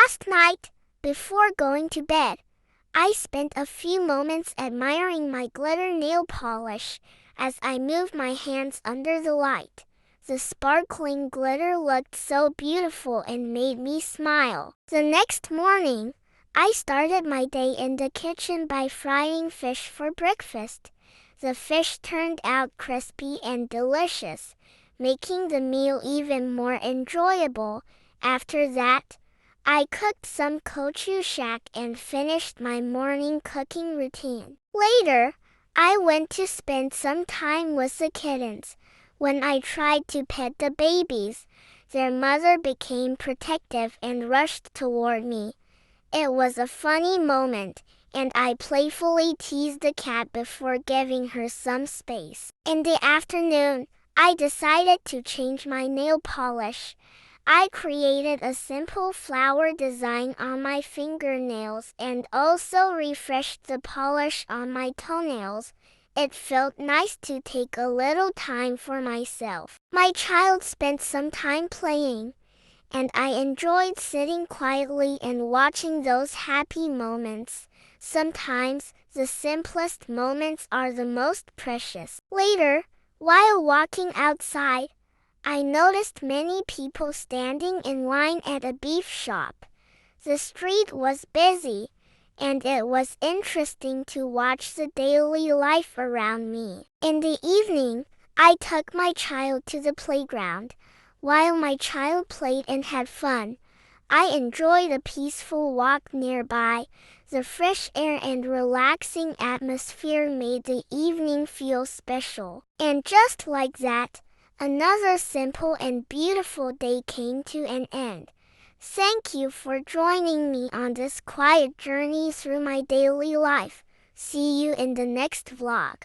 Last night, before going to bed, I spent a few moments admiring my glitter nail polish as I moved my hands under the light. The sparkling glitter looked so beautiful and made me smile. The next morning, I started my day in the kitchen by frying fish for breakfast. The fish turned out crispy and delicious, making the meal even more enjoyable. After that, I cooked some Kochu Shak and finished my morning cooking routine. Later, I went to spend some time with the kittens. When I tried to pet the babies, their mother became protective and rushed toward me. It was a funny moment, and I playfully teased the cat before giving her some space. In the afternoon, I decided to change my nail polish. I created a simple flower design on my fingernails and also refreshed the polish on my toenails. It felt nice to take a little time for myself. My child spent some time playing, and I enjoyed sitting quietly and watching those happy moments. Sometimes, the simplest moments are the most precious. Later, while walking outside, I noticed many people standing in line at a beef shop. The street was busy, and it was interesting to watch the daily life around me. In the evening, I took my child to the playground. While my child played and had fun, I enjoyed a peaceful walk nearby. The fresh air and relaxing atmosphere made the evening feel special. And just like that, another simple and beautiful day came to an end. Thank you for joining me on this quiet journey through my daily life. See you in the next vlog.